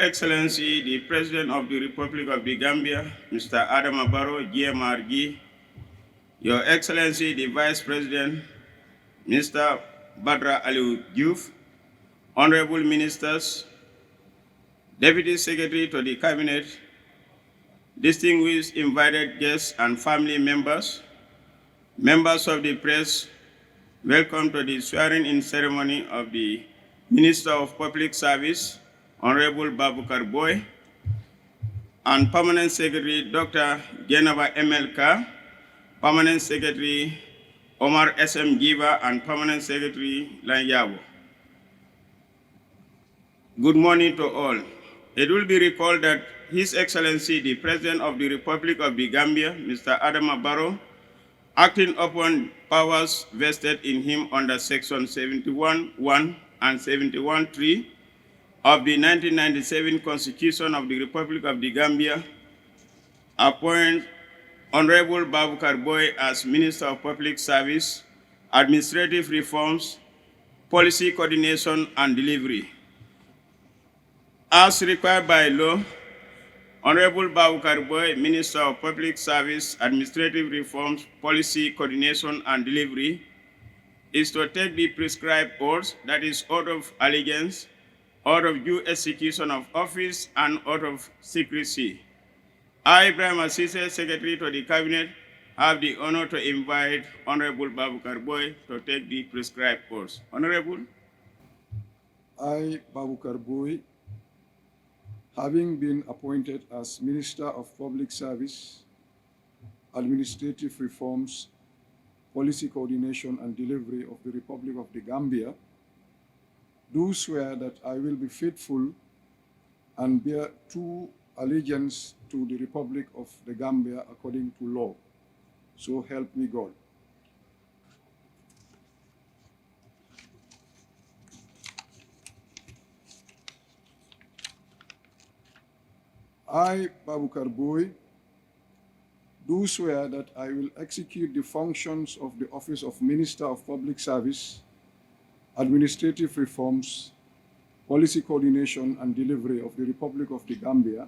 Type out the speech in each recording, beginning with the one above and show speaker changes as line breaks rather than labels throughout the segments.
Excellency, the President of the Republic of the Gambia, Mr. Adama Barrow, GMRG, Your Excellency, the Vice President, Mr. Badra Aliu Diouf, Honorable Ministers, Deputy Secretary to the Cabinet, distinguished invited guests and family members, members of the press, welcome to the swearing-in ceremony of the Minister of Public Service, Honorable Babukar Boy, and Permanent Secretary Dr. Geneva MLK, Permanent Secretary Omar SM Giva, and Permanent Secretary Lanyabo. Good morning to all. It will be recalled that His Excellency, the President of the Republic of the Gambia, Mr. Adama Barrow, acting upon powers vested in him under Section 71(1) and 71(3) of the 1997 Constitution of the Republic of the Gambia, appoint Honorable Babukar Boy as Minister of Public Service, Administrative Reforms, Policy Coordination and Delivery. As required by law, Honorable Babukar Boy, Minister of Public Service, Administrative Reforms, Policy Coordination and Delivery, is to take the prescribed oaths, that is, oath of allegiance, oath of due execution of office, and oath of secrecy. I, Ibrahim Asise, Secretary to the Cabinet, have the honor to invite Honorable Babukar Boy to take the prescribed oaths. Honorable.
I, Babukar Boy, having been appointed as Minister of Public Service, Administrative Reforms, Policy Coordination and Delivery of the Republic of the Gambia, do swear that I will be faithful and bear true allegiance to the Republic of the Gambia according to law. So help me God. I, Babukar Boy, do swear that I will execute the functions of the Office of Minister of Public Service, Administrative Reforms, Policy Coordination and Delivery of the Republic of the Gambia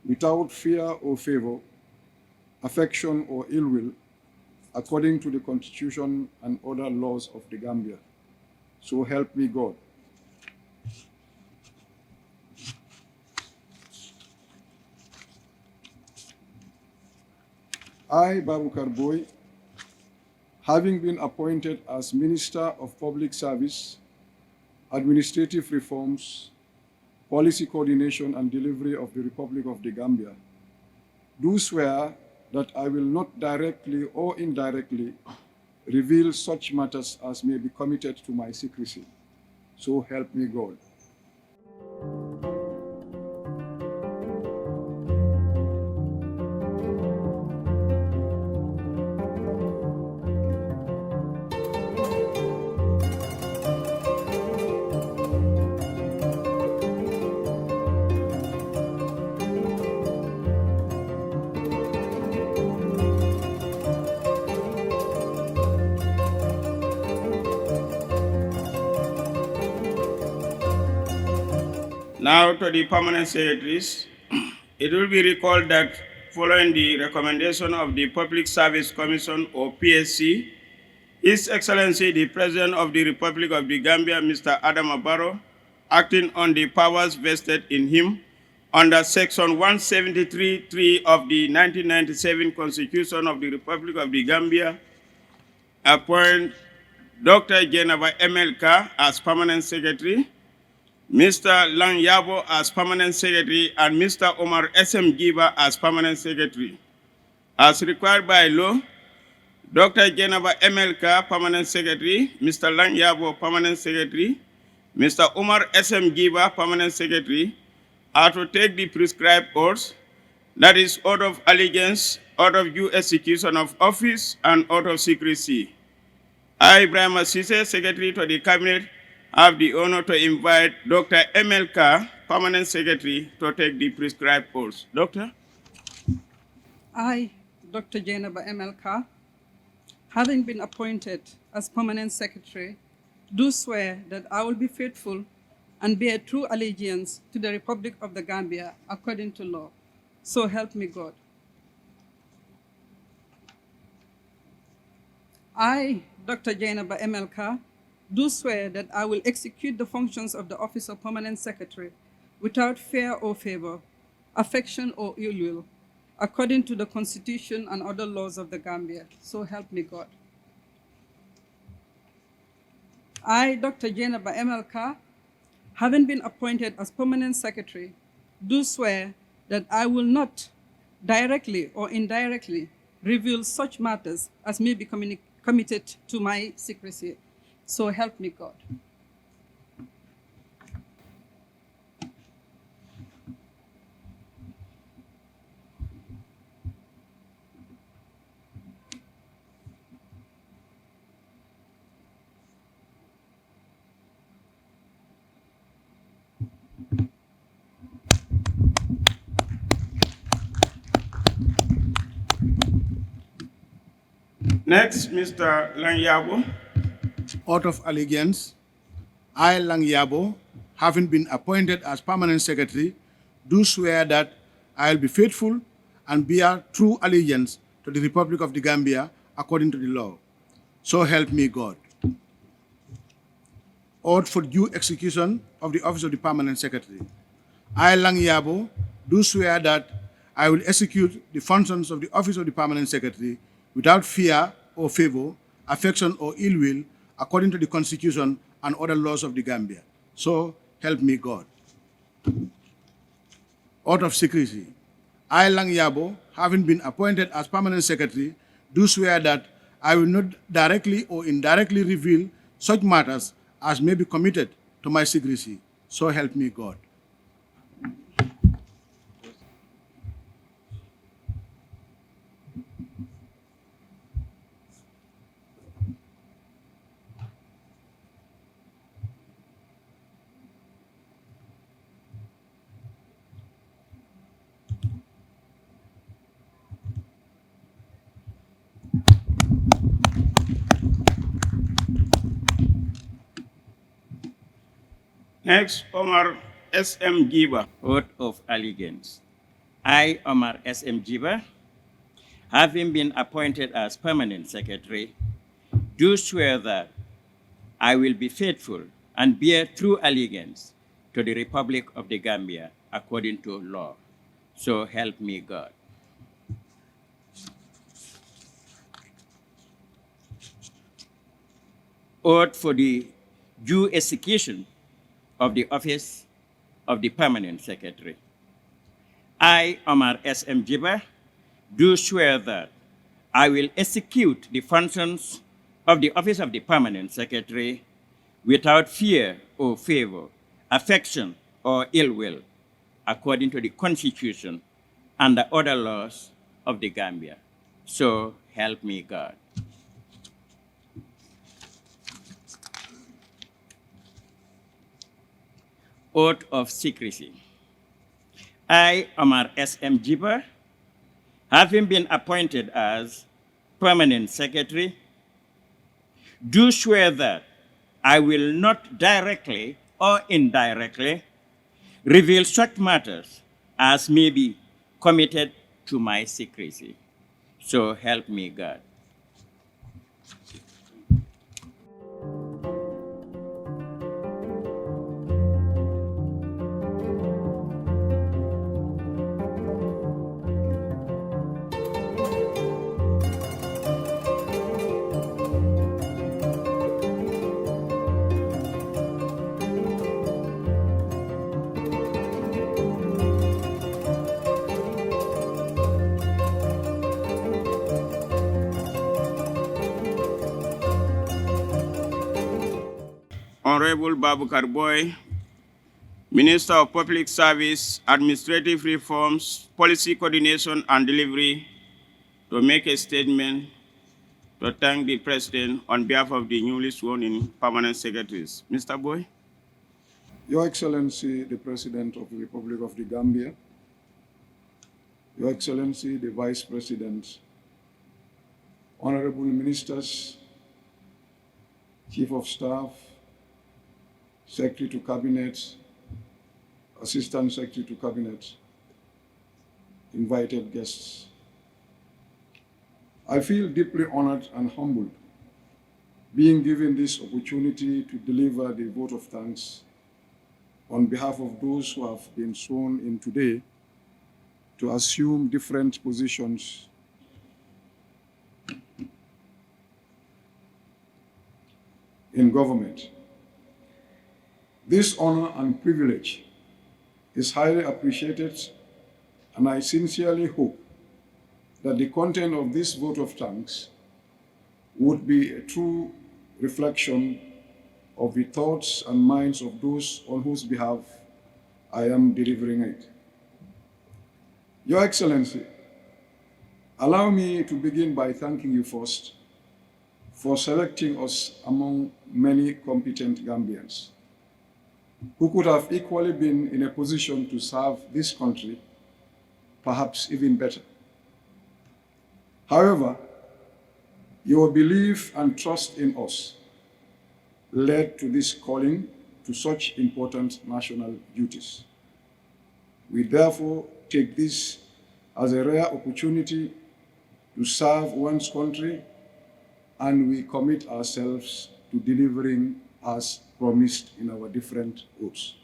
without fear or favor, affection or ill will, according to the Constitution and other laws of the Gambia. So help me God. I, Babukar Boy, having been appointed as Minister of Public Service, Administrative Reforms, Policy Coordination and Delivery of the Republic of the Gambia, do swear that I will not directly or indirectly reveal such matters as may be committed to my secrecy. So help me God.
Now to the permanent secretaries, it will be recalled that following the recommendation of the Public Service Commission or PSC, His Excellency the President of the Republic of the Gambia, Mr. Adama Barrow, acting on the powers vested in him under Section 173(3) of the 1997 Constitution of the Republic of the Gambia, appoint Dr. Geneva MLK as Permanent Secretary, Mr. Lanyabo as Permanent Secretary, and Mr. Omar SM Giva as Permanent Secretary. As required by law, Dr. Geneva MLK, Permanent Secretary, Mr. Lanyabo, Permanent Secretary, Mr. Omar SM Giva, Permanent Secretary, are to take the prescribed oaths, that is, oath of allegiance, oath of due execution of office, and oath of secrecy. I, Ibrahim Asise, Secretary to the Cabinet, have the honor to invite Dr. MLK, Permanent Secretary, to take the prescribed oaths. Doctor?
I, Dr. Geneva MLK, having been appointed as Permanent Secretary, do swear that I will be faithful and bear true allegiance to the Republic of the Gambia according to law. So help me God. I, Dr. Jainaba MLK, do swear that I will execute the functions of the Office of Permanent Secretary without fear or favor, affection or ill will, according to the Constitution and other laws of the Gambia. So help me God. I, Dr. Jainaba MLK, having been appointed as Permanent Secretary, do swear that I will not directly or indirectly reveal such matters as may be committed to my secrecy. So help me God.
Next, Mr. Lanyabo.
Oath of allegiance, I, Lang Yabo, having been appointed as permanent secretary, do swear that I will be faithful and bear true allegiance to the Republic of the Gambia according to the law. So help me God. Oath for due execution of the office of the permanent secretary. I, Lang Yabo, do swear that I will execute the functions of the office of the permanent secretary without fear or favor, affection or ill will, according to the Constitution and other laws of the Gambia. So help me God. Oath of secrecy. I, Lang Yabo, having been appointed as permanent secretary, do swear that I will not directly or indirectly reveal such matters as may be committed to my secrecy. So help me God.
Next, Omar S.M. Giba.
Oath of allegiance. I, Omar S.M. Jiba, having been appointed as permanent secretary, do swear that I will be faithful and bear true allegiance to the Republic of the Gambia according to law. So help me God. Oath for the due execution of the office of the permanent secretary. I, Omar S.M. Jiba, do swear that I will execute the functions of the office of the permanent secretary without fear or favor, affection or ill will, according to the Constitution and the other laws of the Gambia. So help me God. Oath of secrecy. I, Omar S.M. Jiba, having been appointed as permanent secretary, do swear that I will not directly or indirectly reveal such matters as may be committed to my secrecy. So help me God.
Honorable Babukar Boy, Minister of Public Service, Administrative Reforms, Policy Coordination and Delivery, to make a statement to thank the President on behalf of the newly sworn-in permanent secretaries. Mr. Boy?
Your Excellency, the President of the Republic of the Gambia, Your Excellency, the Vice President, Honorable Ministers, Chief of Staff, Secretary to Cabinet, Assistant Secretary to Cabinet, invited guests. I feel deeply honored and humbled being given this opportunity to deliver the vote of thanks on behalf of those who have been sworn in today to assume different positions in government. This honor and privilege is highly appreciated, and I sincerely hope that the content of this vote of thanks would be a true reflection of the thoughts and minds of those on whose behalf I am delivering it. Your Excellency, allow me to begin by thanking you first for selecting us among many competent Gambians who could have equally been in a position to serve this country, perhaps even better. However, your belief and trust in us led to this calling to such important national duties. We therefore take this as a rare opportunity to serve one's country, and we commit ourselves to delivering as promised in our different oaths.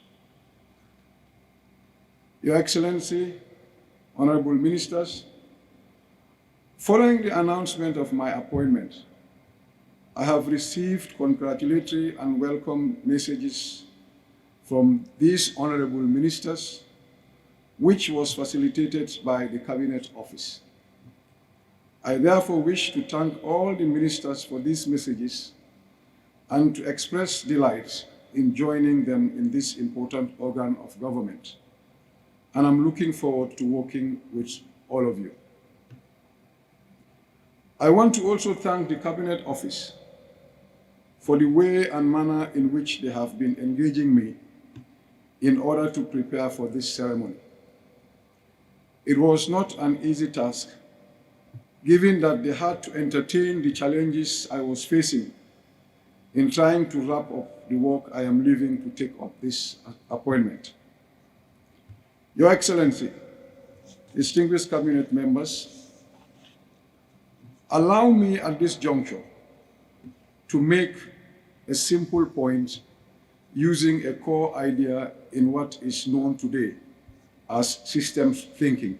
Your Excellency, Honorable Ministers, following the announcement of my appointment, I have received congratulatory and welcome messages from these honorable ministers, which was facilitated by the Cabinet Office. I therefore wish to thank all the ministers for these messages and to express delight in joining them in this important organ of government. And I'm looking forward to working with all of you. I want to also thank the Cabinet Office for the way and manner in which they have been engaging me in order to prepare for this ceremony. It was not an easy task, given that they had to entertain the challenges I was facing in trying to wrap up the work I am leaving to take up this appointment. Your Excellency, distinguished Cabinet members, allow me at this juncture to make a simple point using a core idea in what is known today as systems thinking.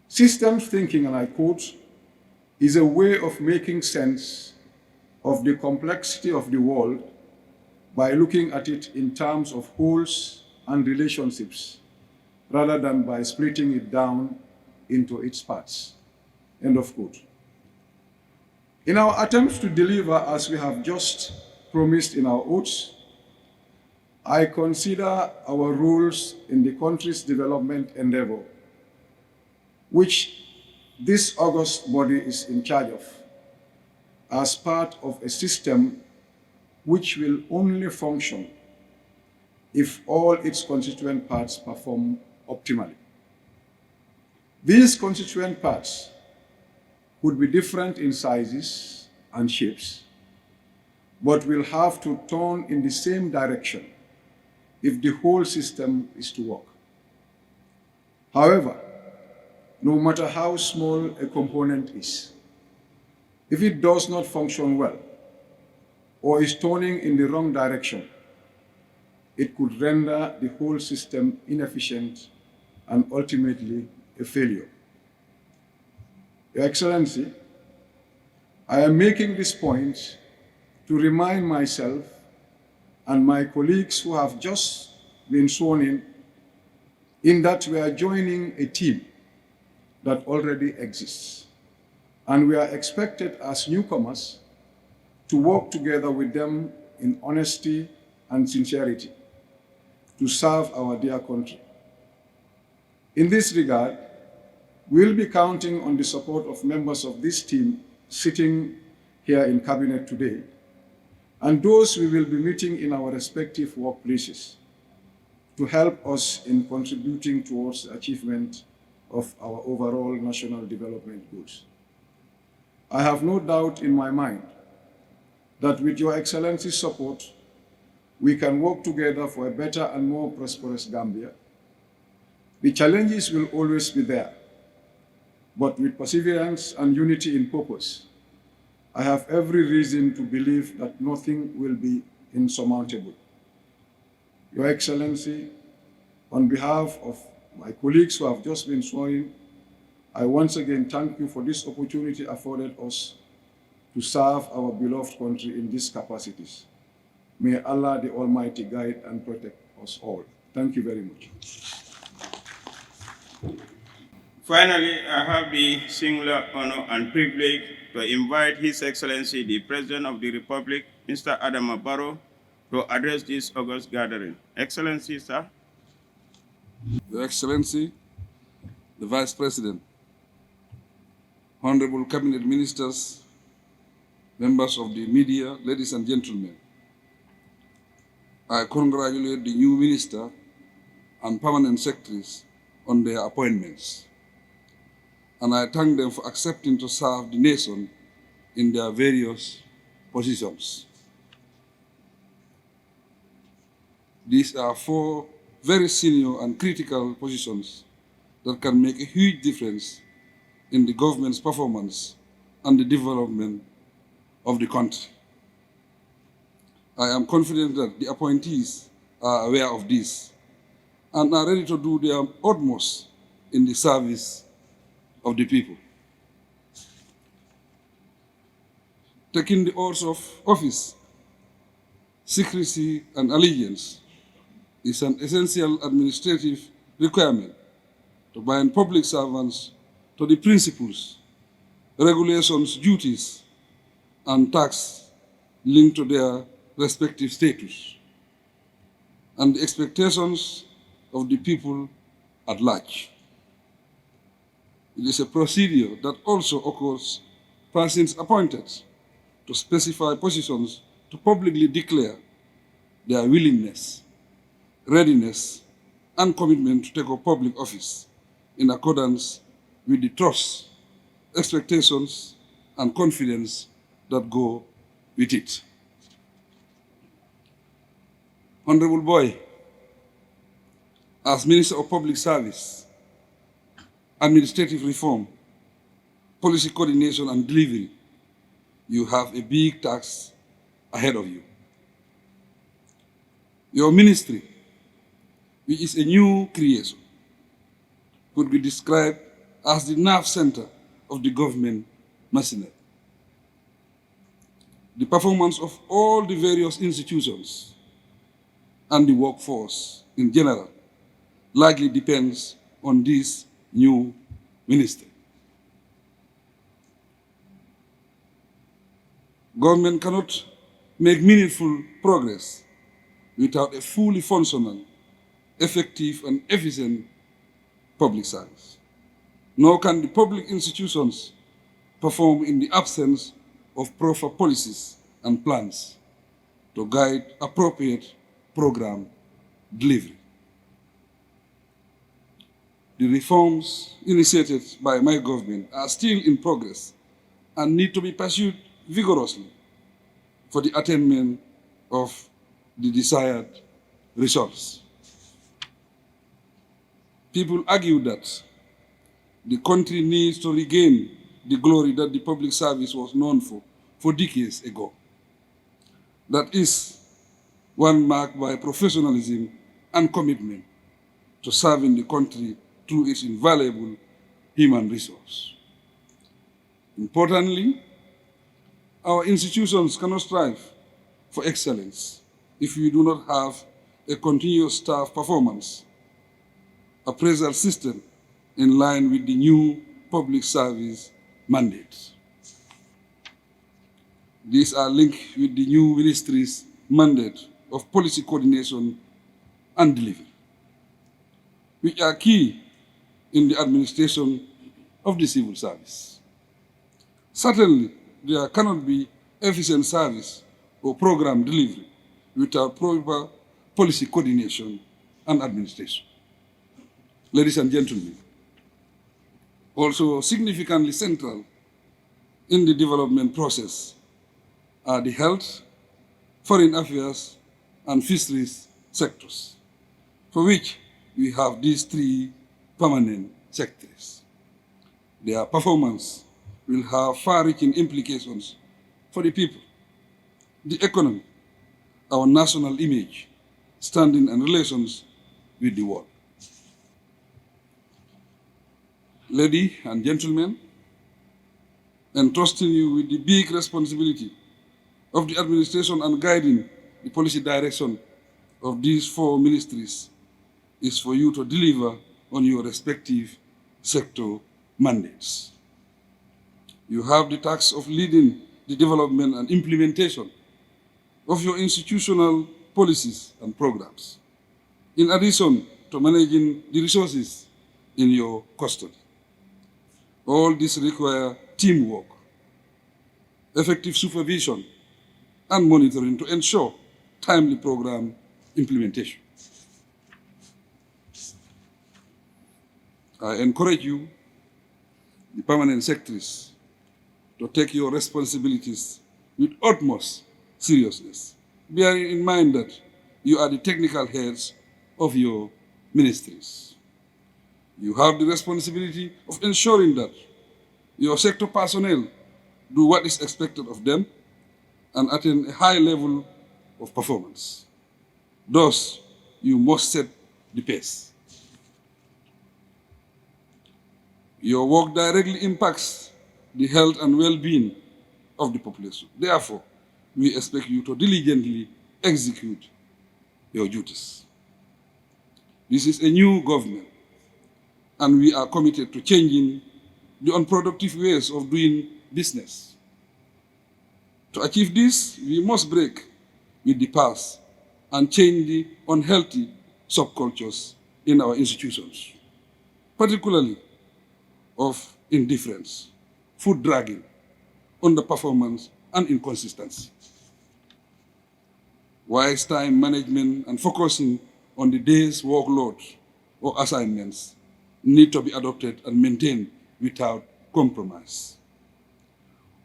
Systems thinking, and I quote, is a way of making sense of the complexity of the world by looking at it in terms of wholes and relationships, rather than by splitting it down into its parts. End of quote. In our attempts to deliver as we have just promised in our oaths, I consider our roles in the country's development endeavor, which this august body is in charge of, as part of a system which will only function if all its constituent parts perform optimally. These constituent parts would be different in sizes and shapes, but will have to turn in the same direction if the whole system is to work. However, no matter how small a component is, if it does not function well or is turning in the wrong direction, it could render the whole system inefficient and ultimately a failure. Your Excellency, I am making this point to remind myself and my colleagues who have just been sworn in that we are joining a team that already exists, and we are expected as newcomers to work together with them in honesty and sincerity to serve our dear country. In this regard, we'll be counting on the support of members of this team sitting here in Cabinet today, and those we will be meeting in our respective workplaces to help us in contributing towards the achievement of our overall national development goals. I have no doubt in my mind that with Your Excellency's support, we can work together for a better and more prosperous Gambia. The challenges will always be there, but with perseverance and unity in purpose, I have every reason to believe that nothing will be insurmountable. Your Excellency, on behalf of my colleagues who have just been sworn, I once again thank you for this opportunity afforded us to serve our beloved country in these capacities. May Allah the Almighty guide and protect us all. Thank you very much.
Finally, I have the singular honor and privilege to invite His Excellency, the President of the Republic, Mr. Adama Barrow, to address this august gathering. Excellency, sir.
Your Excellency, the Vice President, Honorable Cabinet Ministers, members of the media, ladies and gentlemen, I congratulate the new Minister and Permanent Secretaries on their appointments, and I thank them for accepting to serve the nation in their various positions. These are 4 very senior and critical positions that can make a huge difference in the government's performance and the development of the country. I am confident that the appointees are aware of this and are ready to do their utmost in the service of the people. Taking the oaths of office, secrecy and allegiance is an essential administrative requirement to bind public servants to the principles, regulations, duties, and tasks linked to their respective status and the expectations of the people at large. It is a procedure that also occurs persons appointed to specify positions to publicly declare their willingness, readiness, and commitment to take up public office in accordance with the trust, expectations, and confidence that go with it. Honorable Boy, as Minister of Public Service, Administrative Reform, Policy Coordination and Delivery, you have a big task ahead of you. Your ministry, which is a new creation, could be described as the nerve center of the government machinery. The performance of all the various institutions and the workforce in general largely depends on this new ministry. Government cannot make meaningful progress without a fully functional, effective, and efficient public service. Nor can the public institutions perform in the absence of proper policies and plans to guide appropriate program delivery. The reforms initiated by my government are still in progress and need to be pursued vigorously for the attainment of the desired results. People argue that the country needs to regain the glory that the public service was known for decades ago. That is one marked by professionalism and commitment to serving the country through its invaluable human resource. Importantly, our institutions cannot strive for excellence if we do not have a continuous staff performance appraisal system in line with the new public service mandates. These are linked with the new ministry's mandate of policy coordination and delivery, which are key in the administration of the civil service. Certainly, there cannot be efficient service or program delivery without proper policy coordination and administration. Ladies and gentlemen, also significantly central in the development process are the health, foreign affairs, and fisheries sectors, for which we have these 3 permanent secretaries. Their performance will have far-reaching implications for the people, the economy, our national image, standing and relations with the world. Ladies and gentlemen, entrusting you with the big responsibility of the administration and guiding the policy direction of these 4 ministries is for you to deliver on your respective sector mandates. You have the task of leading the development and implementation of your institutional policies and programs, in addition to managing the resources in your custody. All this require teamwork, effective supervision, and monitoring to ensure timely program implementation. I encourage you, the permanent secretaries, to take your responsibilities with utmost seriousness, bearing in mind that you are the technical heads of your ministries. You have the responsibility of ensuring that your sector personnel do what is expected of them and attain a high level of performance. Thus, you must set the pace. Your work directly impacts the health and well-being of the population. Therefore, we expect you to diligently execute your duties. This is a new government, and we are committed to changing the unproductive ways of doing business. To achieve this, we must break with the past and change the unhealthy subcultures in our institutions, particularly of indifference, food dragging, underperformance, and inconsistency. Wise time management and focusing on the day's workload or assignments need to be adopted and maintained without compromise.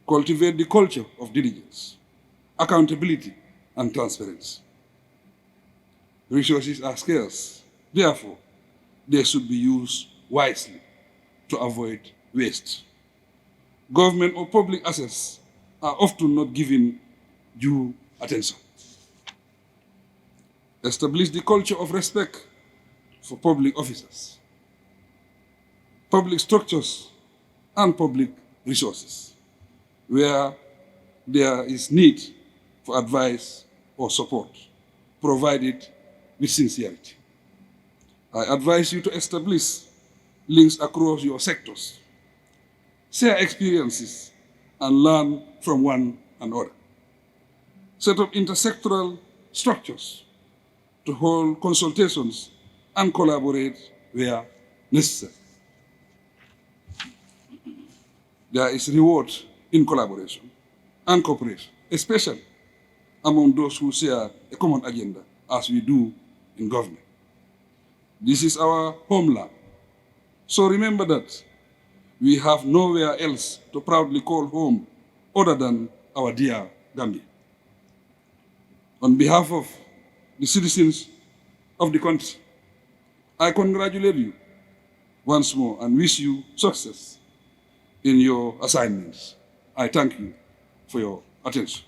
Cultivate the culture of diligence, accountability, and transparency. Resources are scarce. Therefore, they should be used wisely to avoid waste. Government or public assets are often not given due attention. Establish the culture of respect for public officers, public structures, and public resources, where there is need for advice or support, provided with sincerity. I advise you to establish links across your sectors, share experiences, and learn from one another. Set up intersectoral structures to hold consultations and collaborate where necessary. There is reward in collaboration and cooperation, especially among those who share a common agenda, as we do in government. This is our homeland. So remember that we have nowhere else to proudly call home other than our dear Gambia. On behalf of the citizens of the country, I congratulate you once more and wish you success in your assignments. I thank you for your attention.